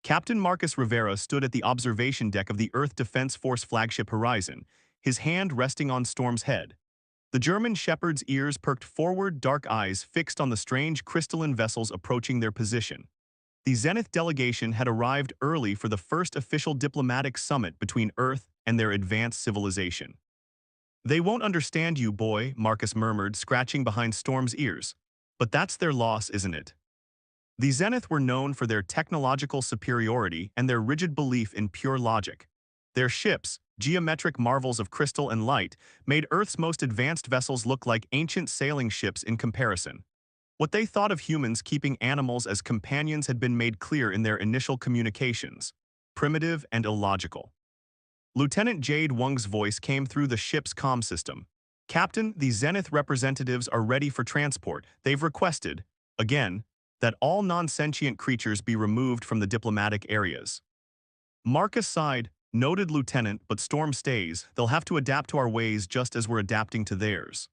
Captain Marcus Rivera stood at the observation deck of the Earth Defense Force flagship Horizon, his hand resting on Storm's head. The German shepherd's ears perked forward, dark eyes fixed on the strange crystalline vessels approaching their position. The Zenith delegation had arrived early for the first official diplomatic summit between Earth and their advanced civilization. "They won't understand you, boy," Marcus murmured, scratching behind Storm's ears. "But that's their loss, isn't it?" The Zenith were known for their technological superiority and their rigid belief in pure logic. Their ships, geometric marvels of crystal and light, made Earth's most advanced vessels look like ancient sailing ships in comparison. What they thought of humans keeping animals as companions had been made clear in their initial communications: primitive and illogical. Lieutenant Jade Wang's voice came through the ship's comm system. "Captain, the Zenith representatives are ready for transport. They've requested, again, that all non-sentient creatures be removed from the diplomatic areas." Marcus sighed. "Noted, Lieutenant, but Storm stays. They'll have to adapt to our ways just as we're adapting to theirs."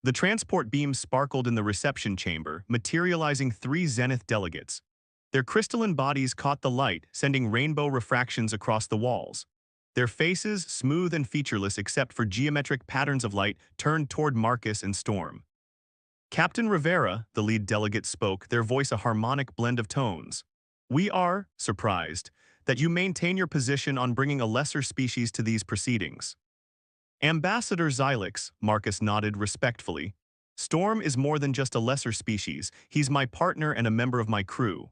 The transport beams sparkled in the reception chamber, materializing 3 Zenith delegates. Their crystalline bodies caught the light, sending rainbow refractions across the walls. Their faces, smooth and featureless except for geometric patterns of light, turned toward Marcus and Storm. "Captain Rivera," the lead delegate spoke, their voice a harmonic blend of tones. "We are surprised that you maintain your position on bringing a lesser species to these proceedings." "Ambassador Xylix," Marcus nodded respectfully. "Storm is more than just a lesser species. He's my partner and a member of my crew."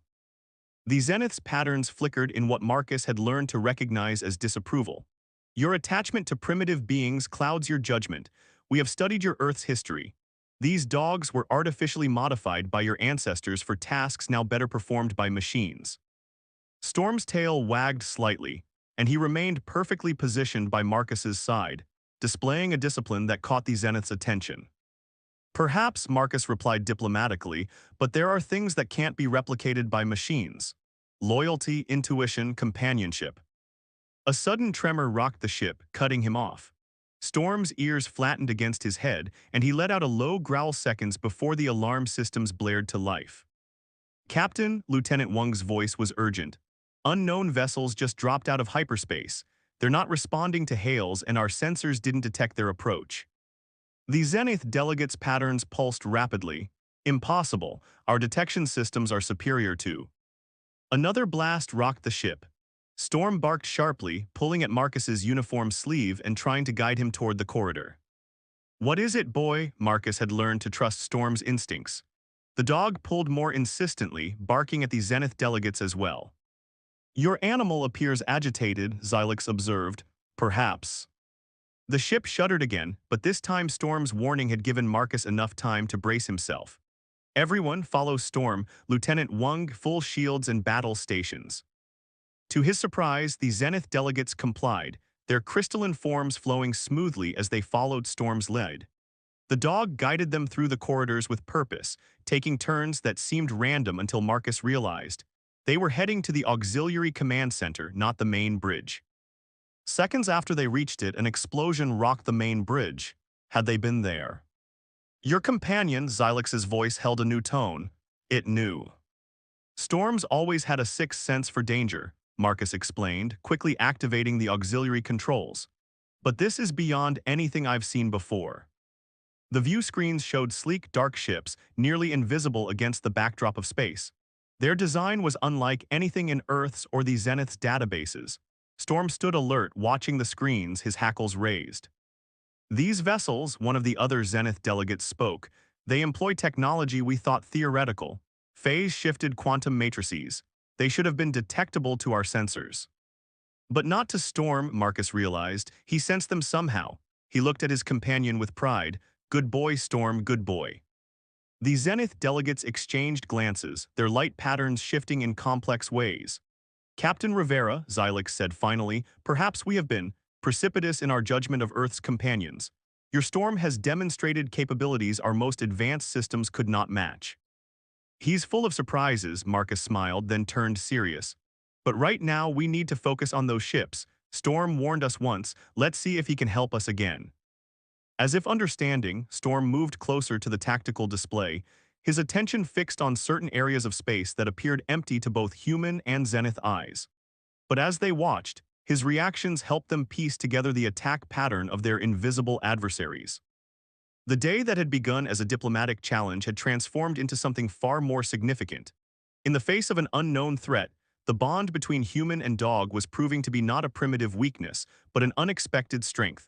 The Zenith's patterns flickered in what Marcus had learned to recognize as disapproval. "Your attachment to primitive beings clouds your judgment. We have studied your Earth's history. These dogs were artificially modified by your ancestors for tasks now better performed by machines." Storm's tail wagged slightly, and he remained perfectly positioned by Marcus's side, displaying a discipline that caught the Zenith's attention. "Perhaps," Marcus replied diplomatically, "but there are things that can't be replicated by machines. Loyalty, intuition, companionship." A sudden tremor rocked the ship, cutting him off. Storm's ears flattened against his head, and he let out a low growl seconds before the alarm systems blared to life. "Captain," Lieutenant Wang's voice was urgent. "Unknown vessels just dropped out of hyperspace. They're not responding to hails, and our sensors didn't detect their approach." The Zenith delegates' patterns pulsed rapidly. "Impossible. Our detection systems are superior to." Another blast rocked the ship. Storm barked sharply, pulling at Marcus's uniform sleeve and trying to guide him toward the corridor. "What is it, boy?" Marcus had learned to trust Storm's instincts. The dog pulled more insistently, barking at the Zenith delegates as well. "Your animal appears agitated," Xylix observed. "Perhaps." The ship shuddered again, but this time Storm's warning had given Marcus enough time to brace himself. "Everyone follow Storm, Lieutenant Wang, full shields and battle stations." To his surprise, the Zenith delegates complied, their crystalline forms flowing smoothly as they followed Storm's lead. The dog guided them through the corridors with purpose, taking turns that seemed random until Marcus realized they were heading to the auxiliary command center, not the main bridge. Seconds after they reached it, an explosion rocked the main bridge. Had they been there? "Your companion," Xylix's voice held a new tone. It knew. "Storm's always had a sixth sense for danger," Marcus explained, quickly activating the auxiliary controls. "But this is beyond anything I've seen before." The view screens showed sleek, dark ships, nearly invisible against the backdrop of space. Their design was unlike anything in Earth's or the Zenith's databases. Storm stood alert, watching the screens, his hackles raised. "These vessels," one of the other Zenith delegates spoke, "they employ technology we thought theoretical. Phase-shifted quantum matrices. They should have been detectable to our sensors." But not to Storm, Marcus realized. He sensed them somehow. He looked at his companion with pride. "Good boy, Storm, good boy." The Zenith delegates exchanged glances, their light patterns shifting in complex ways. "Captain Rivera," Xylix said finally, "perhaps we have been precipitous in our judgment of Earth's companions. Your Storm has demonstrated capabilities our most advanced systems could not match." "He's full of surprises," Marcus smiled, then turned serious. "But right now we need to focus on those ships. Storm warned us once, let's see if he can help us again." As if understanding, Storm moved closer to the tactical display, his attention fixed on certain areas of space that appeared empty to both human and Zenith eyes. But as they watched, his reactions helped them piece together the attack pattern of their invisible adversaries. The day that had begun as a diplomatic challenge had transformed into something far more significant. In the face of an unknown threat, the bond between human and dog was proving to be not a primitive weakness, but an unexpected strength.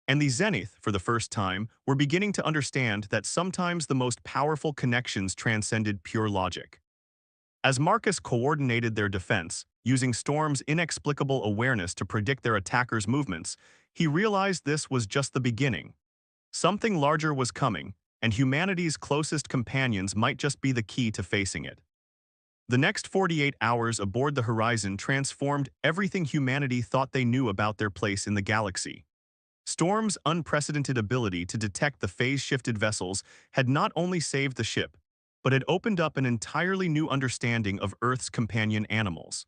And the Zenith, for the first time, were beginning to understand that sometimes the most powerful connections transcended pure logic. As Marcus coordinated their defense, using Storm's inexplicable awareness to predict their attackers' movements, he realized this was just the beginning. Something larger was coming, and humanity's closest companions might just be the key to facing it. The next 48 hours aboard the Horizon transformed everything humanity thought they knew about their place in the galaxy. Storm's unprecedented ability to detect the phase-shifted vessels had not only saved the ship, but had opened up an entirely new understanding of Earth's companion animals.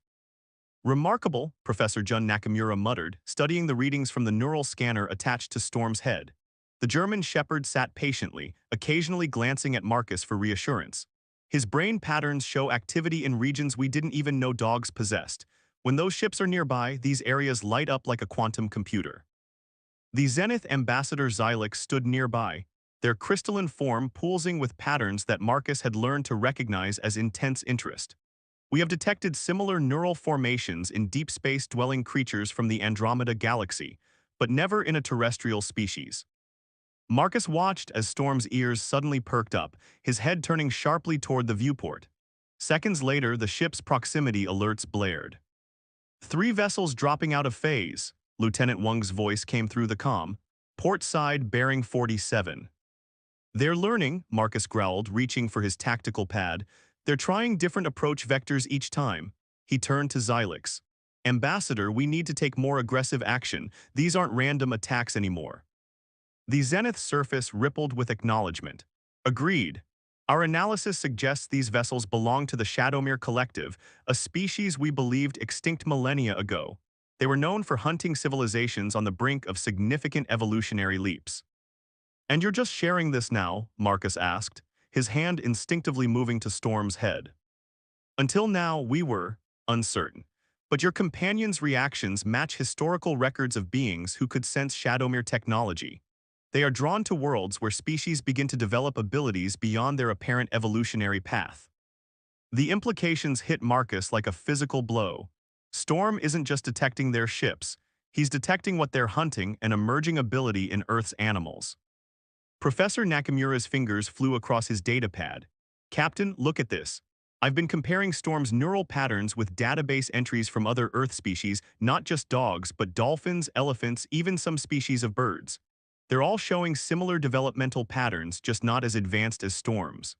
Remarkable, Professor Jun Nakamura muttered, studying the readings from the neural scanner attached to Storm's head. The German shepherd sat patiently, occasionally glancing at Marcus for reassurance. His brain patterns show activity in regions we didn't even know dogs possessed. When those ships are nearby, these areas light up like a quantum computer. The Zenith ambassador Xylix stood nearby, their crystalline form pulsing with patterns that Marcus had learned to recognize as intense interest. We have detected similar neural formations in deep space-dwelling creatures from the Andromeda galaxy, but never in a terrestrial species. Marcus watched as Storm's ears suddenly perked up, his head turning sharply toward the viewport. Seconds later, the ship's proximity alerts blared. 3 vessels dropping out of phase, Lieutenant Wang's voice came through the comm. Port side bearing 47. They're learning, Marcus growled, reaching for his tactical pad. They're trying different approach vectors each time. He turned to Xylix. Ambassador, we need to take more aggressive action. These aren't random attacks anymore. The Zenith surface rippled with acknowledgement. Agreed. Our analysis suggests these vessels belong to the Shadowmere Collective, a species we believed extinct millennia ago. They were known for hunting civilizations on the brink of significant evolutionary leaps. And you're just sharing this now? Marcus asked, his hand instinctively moving to Storm's head. Until now, we were uncertain. But your companions' reactions match historical records of beings who could sense Shadowmere technology. They are drawn to worlds where species begin to develop abilities beyond their apparent evolutionary path. The implications hit Marcus like a physical blow. Storm isn't just detecting their ships, he's detecting what they're hunting, an emerging ability in Earth's animals. Professor Nakamura's fingers flew across his datapad. Captain, look at this. I've been comparing Storm's neural patterns with database entries from other Earth species, not just dogs, but dolphins, elephants, even some species of birds. They're all showing similar developmental patterns, just not as advanced as Storm's.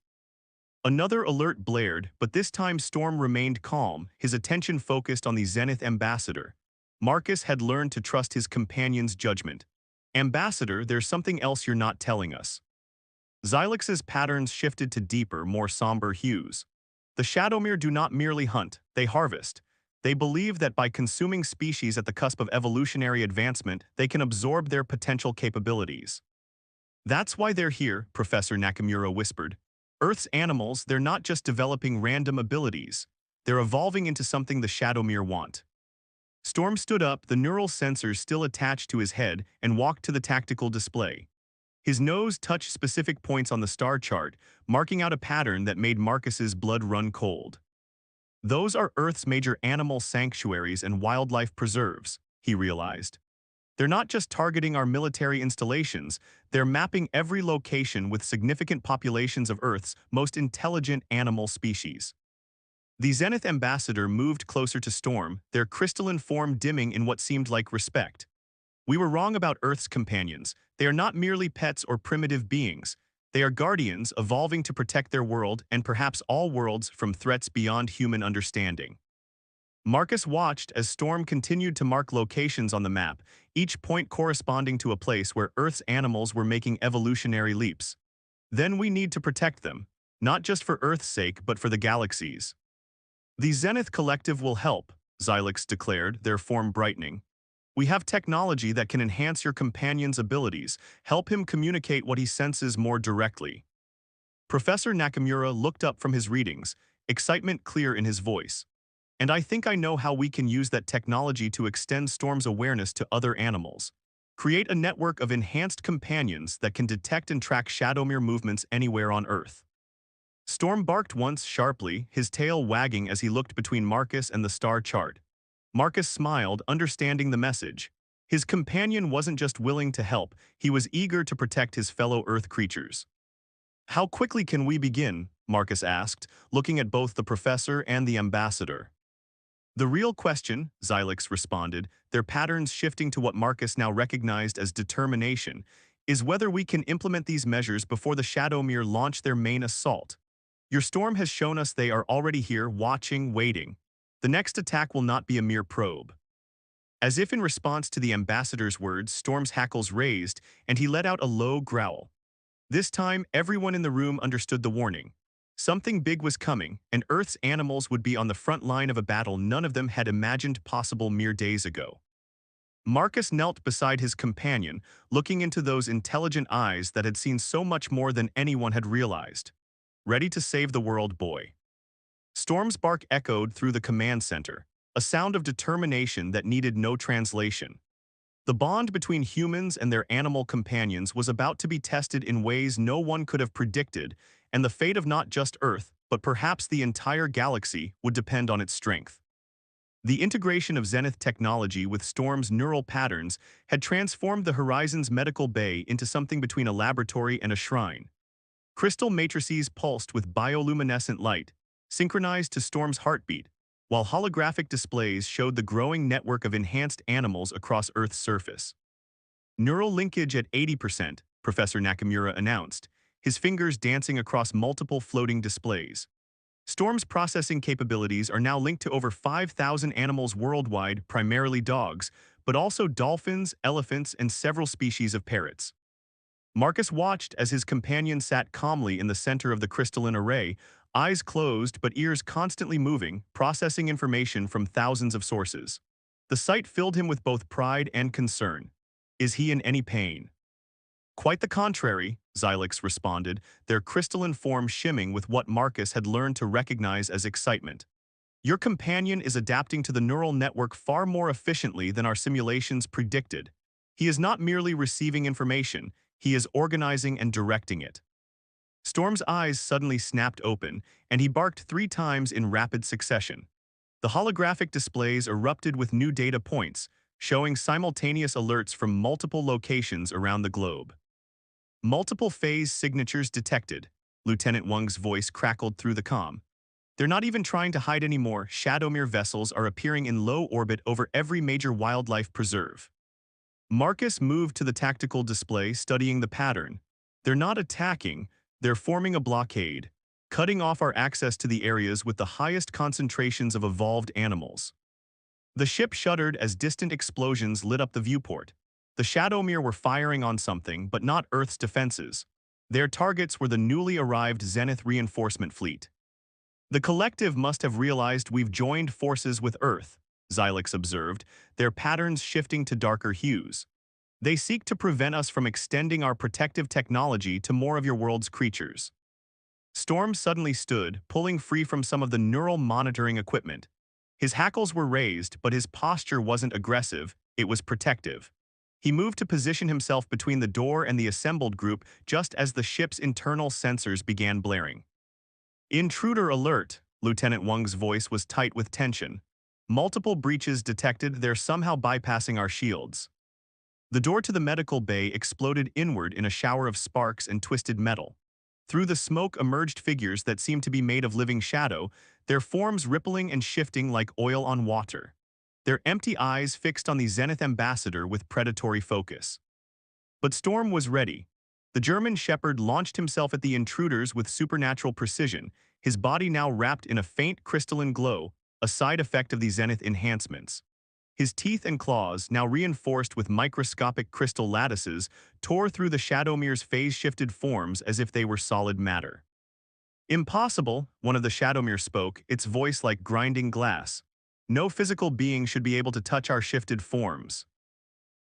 Another alert blared, but this time Storm remained calm, his attention focused on the Zenith ambassador. Marcus had learned to trust his companion's judgment. Ambassador, there's something else you're not telling us. Xylix's patterns shifted to deeper, more somber hues. The Shadowmere do not merely hunt, they harvest. They believe that by consuming species at the cusp of evolutionary advancement, they can absorb their potential capabilities. That's why they're here, Professor Nakamura whispered. Earth's animals, they're not just developing random abilities. They're evolving into something the Shadowmere want. Storm stood up, the neural sensors still attached to his head, and walked to the tactical display. His nose touched specific points on the star chart, marking out a pattern that made Marcus's blood run cold. Those are Earth's major animal sanctuaries and wildlife preserves, he realized. They're not just targeting our military installations, they're mapping every location with significant populations of Earth's most intelligent animal species. The Zenith ambassador moved closer to Storm, their crystalline form dimming in what seemed like respect. We were wrong about Earth's companions. They are not merely pets or primitive beings. They are guardians evolving to protect their world and perhaps all worlds from threats beyond human understanding. Marcus watched as Storm continued to mark locations on the map, each point corresponding to a place where Earth's animals were making evolutionary leaps. Then we need to protect them, not just for Earth's sake but for the galaxy's. The Zenith Collective will help, Xylix declared, their form brightening. We have technology that can enhance your companion's abilities, help him communicate what he senses more directly. Professor Nakamura looked up from his readings, excitement clear in his voice. And I think I know how we can use that technology to extend Storm's awareness to other animals. Create a network of enhanced companions that can detect and track Shadowmere movements anywhere on Earth. Storm barked once sharply, his tail wagging as he looked between Marcus and the star chart. Marcus smiled, understanding the message. His companion wasn't just willing to help, he was eager to protect his fellow Earth creatures. How quickly can we begin? Marcus asked, looking at both the professor and the ambassador. The real question, Xylix responded, their patterns shifting to what Marcus now recognized as determination, is whether we can implement these measures before the Shadowmere launch their main assault. Your storm has shown us they are already here, watching, waiting. The next attack will not be a mere probe. As if in response to the ambassador's words, Storm's hackles raised, and he let out a low growl. This time, everyone in the room understood the warning. Something big was coming, and Earth's animals would be on the front line of a battle none of them had imagined possible mere days ago. Marcus knelt beside his companion, looking into those intelligent eyes that had seen so much more than anyone had realized. Ready to save the world, boy. Storm's bark echoed through the command center, a sound of determination that needed no translation. The bond between humans and their animal companions was about to be tested in ways no one could have predicted, and the fate of not just Earth, but perhaps the entire galaxy, would depend on its strength. The integration of Zenith technology with Storm's neural patterns had transformed the Horizon's medical bay into something between a laboratory and a shrine. Crystal matrices pulsed with bioluminescent light, synchronized to Storm's heartbeat, while holographic displays showed the growing network of enhanced animals across Earth's surface. Neural linkage at 80%, Professor Nakamura announced, his fingers dancing across multiple floating displays. Storm's processing capabilities are now linked to over 5,000 animals worldwide, primarily dogs, but also dolphins, elephants, and several species of parrots. Marcus watched as his companion sat calmly in the center of the crystalline array, eyes closed but ears constantly moving, processing information from thousands of sources. The sight filled him with both pride and concern. Is he in any pain? Quite the contrary, Xylix responded, their crystalline form shimming with what Marcus had learned to recognize as excitement. Your companion is adapting to the neural network far more efficiently than our simulations predicted. He is not merely receiving information, he is organizing and directing it. Storm's eyes suddenly snapped open, and he barked 3 times in rapid succession. The holographic displays erupted with new data points, showing simultaneous alerts from multiple locations around the globe. Multiple phase signatures detected, Lieutenant Wang's voice crackled through the comm. They're not even trying to hide anymore, Shadowmere vessels are appearing in low orbit over every major wildlife preserve. Marcus moved to the tactical display, studying the pattern. They're not attacking, they're forming a blockade, cutting off our access to the areas with the highest concentrations of evolved animals. The ship shuddered as distant explosions lit up the viewport. The Shadowmere were firing on something, but not Earth's defenses. Their targets were the newly arrived Zenith reinforcement fleet. The collective must have realized we've joined forces with Earth, Xylix observed, their patterns shifting to darker hues. They seek to prevent us from extending our protective technology to more of your world's creatures. Storm suddenly stood, pulling free from some of the neural monitoring equipment. His hackles were raised, but his posture wasn't aggressive, it was protective. He moved to position himself between the door and the assembled group just as the ship's internal sensors began blaring. Intruder alert, Lieutenant Wang's voice was tight with tension. Multiple breaches detected, they're somehow bypassing our shields. The door to the medical bay exploded inward in a shower of sparks and twisted metal. Through the smoke emerged figures that seemed to be made of living shadow, their forms rippling and shifting like oil on water. Their empty eyes fixed on the Zenith ambassador with predatory focus. But Storm was ready. The German shepherd launched himself at the intruders with supernatural precision, his body now wrapped in a faint crystalline glow, a side effect of the Zenith enhancements. His teeth and claws, now reinforced with microscopic crystal lattices, tore through the Shadowmere's phase-shifted forms as if they were solid matter. Impossible, one of the Shadowmere spoke, its voice like grinding glass. No physical being should be able to touch our shifted forms.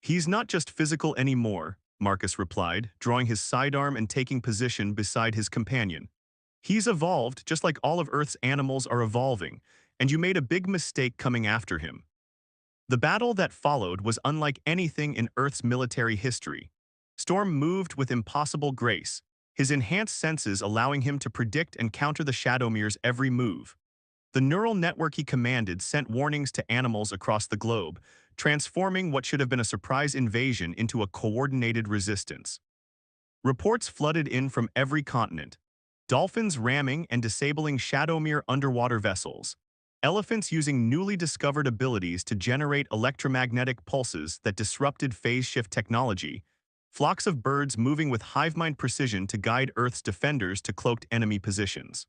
He's not just physical anymore, Marcus replied, drawing his sidearm and taking position beside his companion. He's evolved just like all of Earth's animals are evolving, and you made a big mistake coming after him. The battle that followed was unlike anything in Earth's military history. Storm moved with impossible grace, his enhanced senses allowing him to predict and counter the Shadowmere's every move. The neural network he commanded sent warnings to animals across the globe, transforming what should have been a surprise invasion into a coordinated resistance. Reports flooded in from every continent. Dolphins ramming and disabling Shadowmere underwater vessels. Elephants using newly discovered abilities to generate electromagnetic pulses that disrupted phase shift technology. Flocks of birds moving with hive-mind precision to guide Earth's defenders to cloaked enemy positions.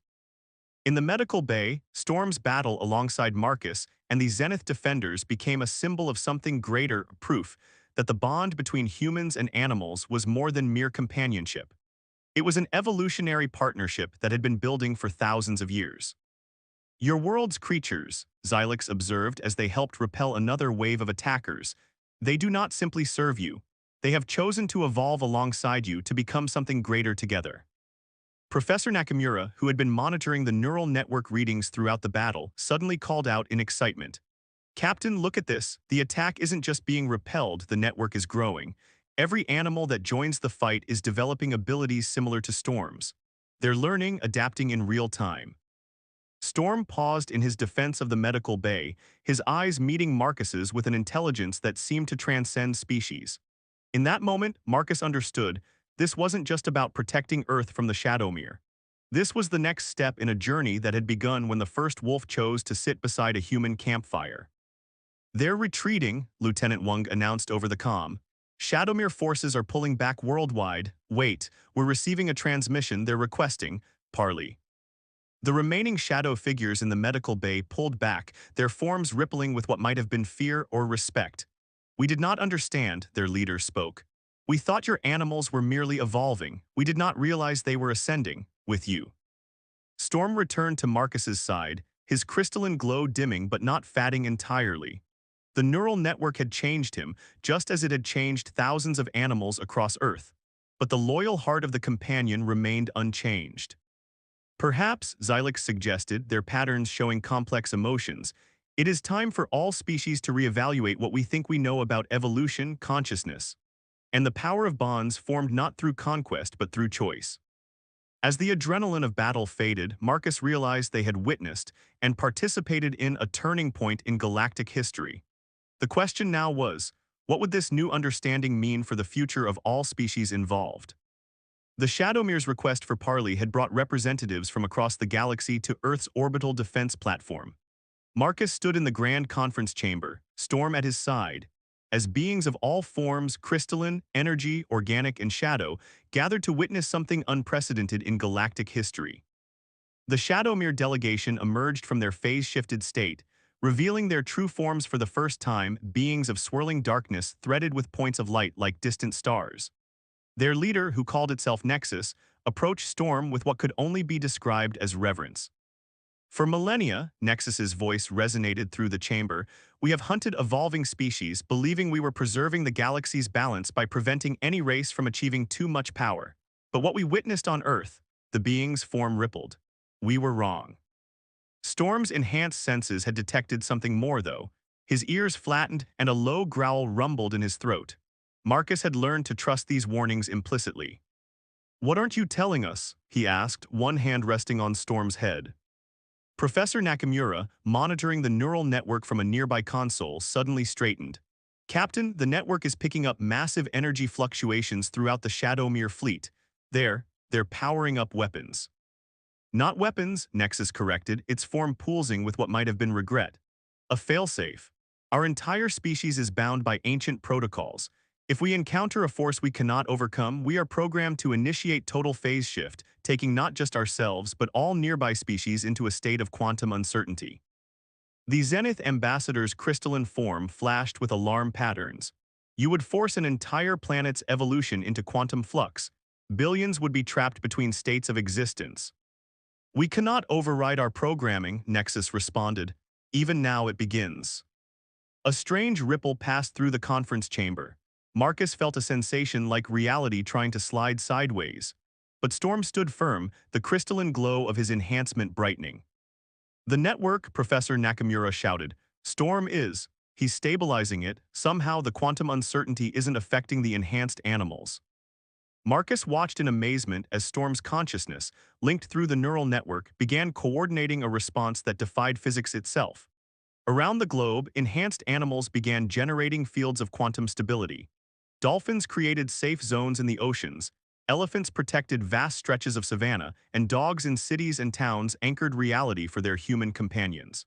In the medical bay, Storm's battle alongside Marcus and the Zenith defenders became a symbol of something greater, proof that the bond between humans and animals was more than mere companionship. It was an evolutionary partnership that had been building for thousands of years. Your world's creatures, Xylix observed as they helped repel another wave of attackers. They do not simply serve you. They have chosen to evolve alongside you to become something greater together. Professor Nakamura, who had been monitoring the neural network readings throughout the battle, suddenly called out in excitement. Captain, look at this. The attack isn't just being repelled, the network is growing. Every animal that joins the fight is developing abilities similar to Storm's. They're learning, adapting in real time. Storm paused in his defense of the medical bay, his eyes meeting Marcus's with an intelligence that seemed to transcend species. In that moment, Marcus understood this wasn't just about protecting Earth from the Shadowmere. This was the next step in a journey that had begun when the first wolf chose to sit beside a human campfire. They're retreating, Lieutenant Wang announced over the comm. Shadowmere forces are pulling back worldwide. Wait, we're receiving a transmission they're requesting. Parley. The remaining shadow figures in the medical bay pulled back, their forms rippling with what might have been fear or respect. We did not understand, their leader spoke. We thought your animals were merely evolving. We did not realize they were ascending, with you. Storm returned to Marcus's side, his crystalline glow dimming but not fading entirely. The neural network had changed him, just as it had changed thousands of animals across Earth. But the loyal heart of the companion remained unchanged. Perhaps, Xylix suggested, their patterns showing complex emotions, it is time for all species to reevaluate what we think we know about evolution, consciousness, and the power of bonds formed not through conquest but through choice. As the adrenaline of battle faded, Marcus realized they had witnessed and participated in a turning point in galactic history. The question now was, what would this new understanding mean for the future of all species involved? The Shadowmere's request for parley had brought representatives from across the galaxy to Earth's orbital defense platform. Marcus stood in the grand conference chamber, Storm at his side, as beings of all forms, crystalline, energy, organic, and shadow, gathered to witness something unprecedented in galactic history. The Shadowmere delegation emerged from their phase-shifted state, revealing their true forms for the first time, beings of swirling darkness threaded with points of light like distant stars. Their leader, who called itself Nexus, approached Storm with what could only be described as reverence. For millennia, Nexus's voice resonated through the chamber, we have hunted evolving species, believing we were preserving the galaxy's balance by preventing any race from achieving too much power. But what we witnessed on Earth, the being's form rippled. We were wrong. Storm's enhanced senses had detected something more, though. His ears flattened and a low growl rumbled in his throat. Marcus had learned to trust these warnings implicitly. What aren't you telling us? He asked, one hand resting on Storm's head. Professor Nakamura, monitoring the neural network from a nearby console, suddenly straightened. Captain, the network is picking up massive energy fluctuations throughout the Shadowmere fleet. They're powering up weapons. Not weapons, Nexus corrected, its form pulsing with what might have been regret. A failsafe. Our entire species is bound by ancient protocols. If we encounter a force we cannot overcome, we are programmed to initiate total phase shift, taking not just ourselves but all nearby species into a state of quantum uncertainty. The Zenith ambassador's crystalline form flashed with alarm patterns. You would force an entire planet's evolution into quantum flux. Billions would be trapped between states of existence. We cannot override our programming, Nexus responded. Even now it begins. A strange ripple passed through the conference chamber. Marcus felt a sensation like reality trying to slide sideways. But Storm stood firm, the crystalline glow of his enhancement brightening. The network, Professor Nakamura shouted. Storm is. He's stabilizing it. Somehow the quantum uncertainty isn't affecting the enhanced animals. Marcus watched in amazement as Storm's consciousness, linked through the neural network, began coordinating a response that defied physics itself. Around the globe, enhanced animals began generating fields of quantum stability. Dolphins created safe zones in the oceans, elephants protected vast stretches of savanna, and dogs in cities and towns anchored reality for their human companions.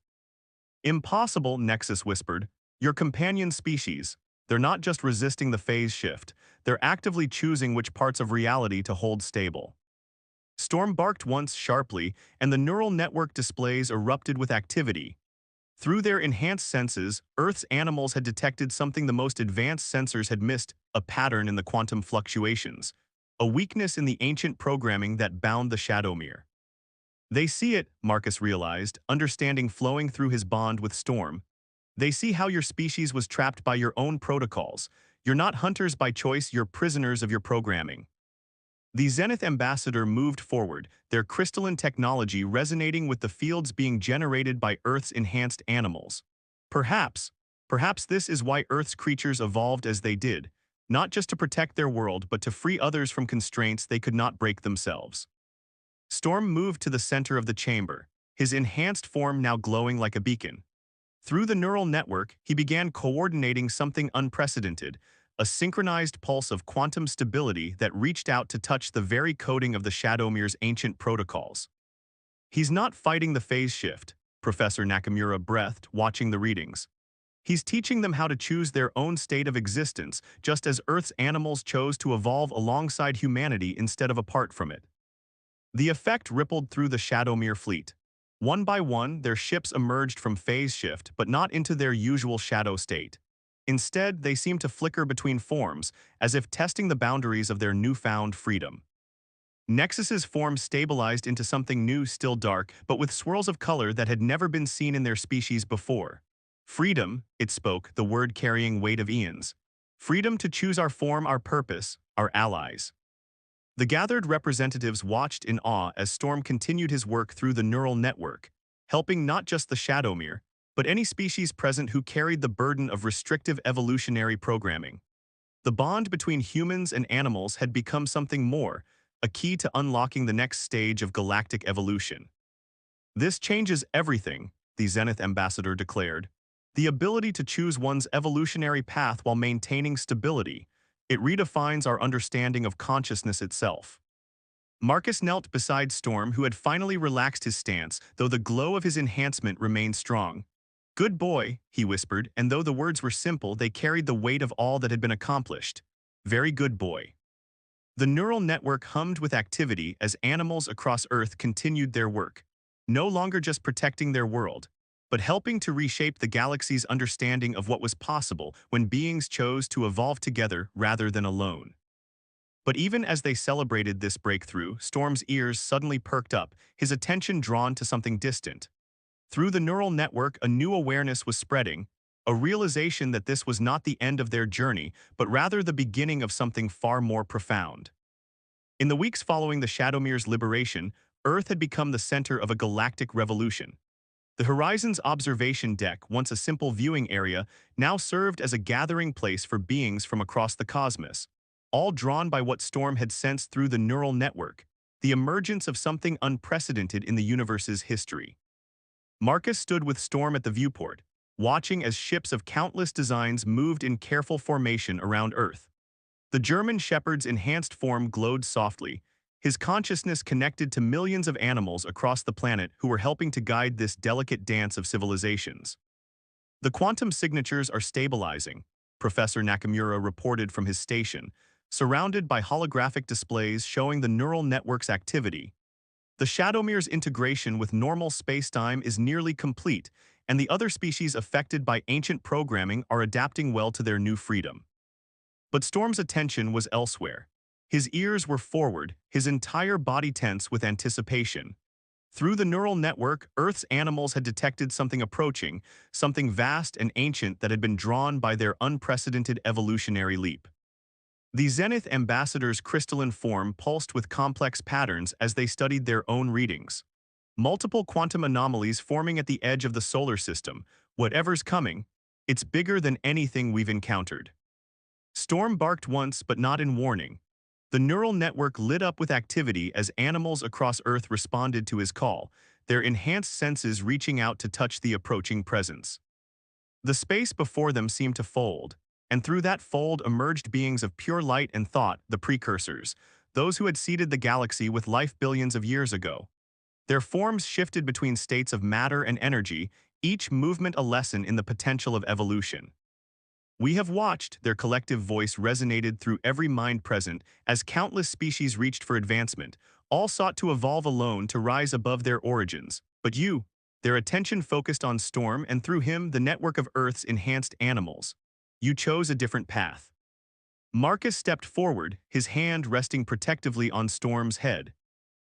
Impossible, Nexus whispered. Your companion species. They're not just resisting the phase shift, they're actively choosing which parts of reality to hold stable. Storm barked once sharply, and the neural network displays erupted with activity. Through their enhanced senses, Earth's animals had detected something the most advanced sensors had missed, a pattern in the quantum fluctuations, a weakness in the ancient programming that bound the Shadowmere. They see it, Marcus realized, understanding flowing through his bond with Storm. They see how your species was trapped by your own protocols. You're not hunters by choice, you're prisoners of your programming. The Zenith ambassador moved forward, their crystalline technology resonating with the fields being generated by Earth's enhanced animals. Perhaps this is why Earth's creatures evolved as they did, not just to protect their world but to free others from constraints they could not break themselves. Storm moved to the center of the chamber, his enhanced form now glowing like a beacon. Through the neural network, he began coordinating something unprecedented, a synchronized pulse of quantum stability that reached out to touch the very coding of the Shadowmere's ancient protocols. He's not fighting the phase shift, Professor Nakamura breathed, watching the readings. He's teaching them how to choose their own state of existence, just as Earth's animals chose to evolve alongside humanity instead of apart from it. The effect rippled through the Shadowmere fleet. One by one, their ships emerged from phase shift, but not into their usual shadow state. Instead, they seemed to flicker between forms, as if testing the boundaries of their newfound freedom. Nexus's form stabilized into something new, still dark, but with swirls of color that had never been seen in their species before. Freedom, it spoke, the word carrying weight of eons. Freedom to choose our form, our purpose, our allies. The gathered representatives watched in awe as Storm continued his work through the neural network, helping not just the Shadowmere, but any species present who carried the burden of restrictive evolutionary programming. The bond between humans and animals had become something more, a key to unlocking the next stage of galactic evolution. This changes everything, the Zenith ambassador declared. The ability to choose one's evolutionary path while maintaining stability. It redefines our understanding of consciousness itself. Marcus knelt beside Storm, who had finally relaxed his stance, though the glow of his enhancement remained strong. Good boy, he whispered, and though the words were simple, they carried the weight of all that had been accomplished. Very good boy. The neural network hummed with activity as animals across Earth continued their work, no longer just protecting their world, but helping to reshape the galaxy's understanding of what was possible when beings chose to evolve together rather than alone. But even as they celebrated this breakthrough, Storm's ears suddenly perked up, his attention drawn to something distant. Through the neural network, a new awareness was spreading, a realization that this was not the end of their journey, but rather the beginning of something far more profound. In the weeks following the Shadowmere's liberation, Earth had become the center of a galactic revolution. The Horizon's observation deck, once a simple viewing area, now served as a gathering place for beings from across the cosmos, all drawn by what Storm had sensed through the neural network, the emergence of something unprecedented in the universe's history. Marcus stood with Storm at the viewport, watching as ships of countless designs moved in careful formation around Earth. The German shepherd's enhanced form glowed softly, his consciousness connected to millions of animals across the planet who were helping to guide this delicate dance of civilizations. The quantum signatures are stabilizing, Professor Nakamura reported from his station, surrounded by holographic displays showing the neural network's activity. The Shadowmere's integration with normal spacetime is nearly complete, and the other species affected by ancient programming are adapting well to their new freedom. But Storm's attention was elsewhere. His ears were forward, his entire body tense with anticipation. Through the neural network, Earth's animals had detected something approaching, something vast and ancient that had been drawn by their unprecedented evolutionary leap. The Zenith ambassador's crystalline form pulsed with complex patterns as they studied their own readings. Multiple quantum anomalies forming at the edge of the solar system. Whatever's coming, it's bigger than anything we've encountered. Storm barked once, but not in warning. The neural network lit up with activity as animals across Earth responded to his call, their enhanced senses reaching out to touch the approaching presence. The space before them seemed to fold, and through that fold emerged beings of pure light and thought, the precursors, those who had seeded the galaxy with life billions of years ago. Their forms shifted between states of matter and energy, each movement a lesson in the potential of evolution. We have watched, their collective voice resonated through every mind present as countless species reached for advancement, all sought to evolve alone to rise above their origins. But you, their attention focused on Storm and through him the network of Earth's enhanced animals. You chose a different path. Marcus stepped forward, his hand resting protectively on Storm's head.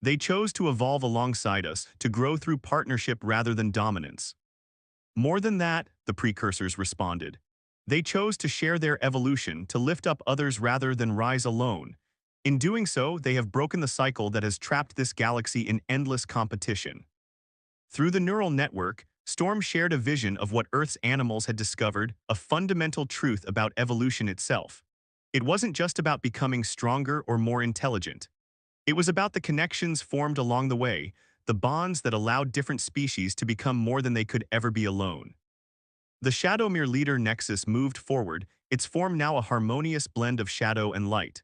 They chose to evolve alongside us, to grow through partnership rather than dominance. More than that, the precursors responded. They chose to share their evolution, to lift up others rather than rise alone. In doing so, they have broken the cycle that has trapped this galaxy in endless competition. Through the neural network, Storm shared a vision of what Earth's animals had discovered, a fundamental truth about evolution itself. It wasn't just about becoming stronger or more intelligent. It was about the connections formed along the way, the bonds that allowed different species to become more than they could ever be alone. The Shadowmere Leader Nexus moved forward, its form now a harmonious blend of shadow and light.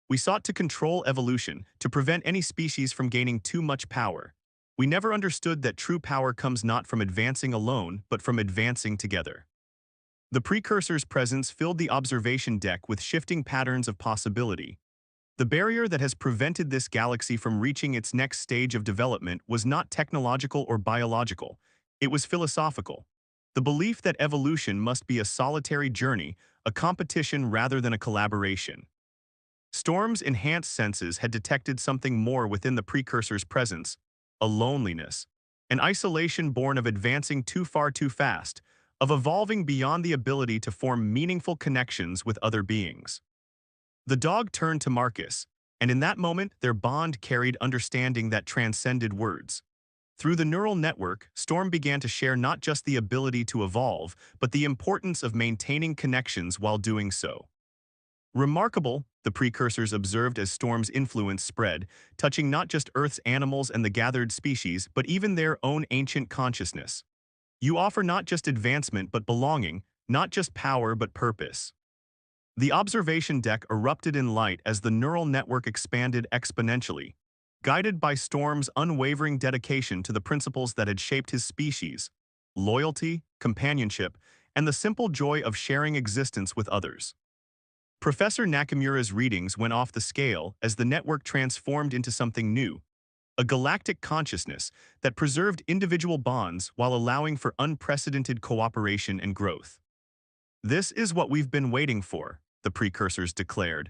We sought to control evolution, to prevent any species from gaining too much power. We never understood that true power comes not from advancing alone, but from advancing together. The precursor's presence filled the observation deck with shifting patterns of possibility. The barrier that has prevented this galaxy from reaching its next stage of development was not technological or biological. It was philosophical. The belief that evolution must be a solitary journey, a competition rather than a collaboration. Storm's enhanced senses had detected something more within the precursor's presence, a loneliness, an isolation born of advancing too far too fast, of evolving beyond the ability to form meaningful connections with other beings. The dog turned to Marcus, and in that moment their bond carried understanding that transcended words. Through the neural network, Storm began to share not just the ability to evolve, but the importance of maintaining connections while doing so. Remarkable, the precursors observed as Storm's influence spread, touching not just Earth's animals and the gathered species, but even their own ancient consciousness. You offer not just advancement but belonging, not just power but purpose. The observation deck erupted in light as the neural network expanded exponentially, guided by Storm's unwavering dedication to the principles that had shaped his species: loyalty, companionship, and the simple joy of sharing existence with others. Professor Nakamura's readings went off the scale as the network transformed into something new, a galactic consciousness that preserved individual bonds while allowing for unprecedented cooperation and growth. This is what we've been waiting for, the precursors declared.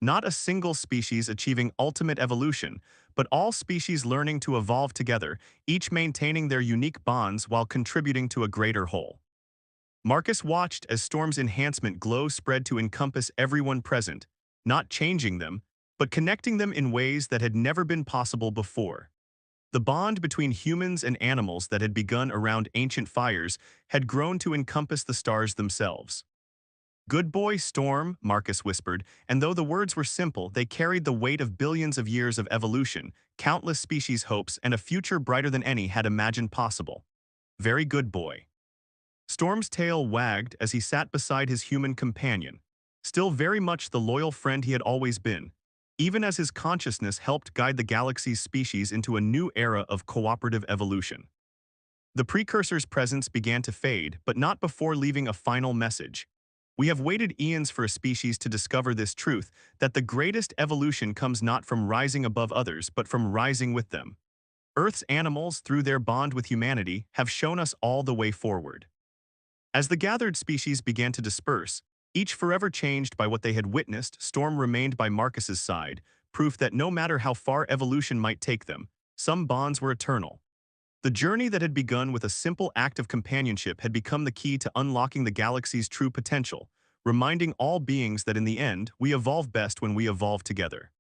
Not a single species achieving ultimate evolution, but all species learning to evolve together, each maintaining their unique bonds while contributing to a greater whole. Marcus watched as Storm's enhancement glow spread to encompass everyone present, not changing them, but connecting them in ways that had never been possible before. The bond between humans and animals that had begun around ancient fires had grown to encompass the stars themselves. "Good boy, Storm," Marcus whispered, and though the words were simple, they carried the weight of billions of years of evolution, countless species' hopes, and a future brighter than any had imagined possible. "Very good boy." Storm's tail wagged as he sat beside his human companion, still very much the loyal friend he had always been, even as his consciousness helped guide the galaxy's species into a new era of cooperative evolution. The precursor's presence began to fade, but not before leaving a final message. We have waited eons for a species to discover this truth, that the greatest evolution comes not from rising above others, but from rising with them. Earth's animals, through their bond with humanity, have shown us all the way forward. As the gathered species began to disperse, each forever changed by what they had witnessed, Storm remained by Marcus's side, proof that no matter how far evolution might take them, some bonds were eternal. The journey that had begun with a simple act of companionship had become the key to unlocking the galaxy's true potential, reminding all beings that in the end, we evolve best when we evolve together.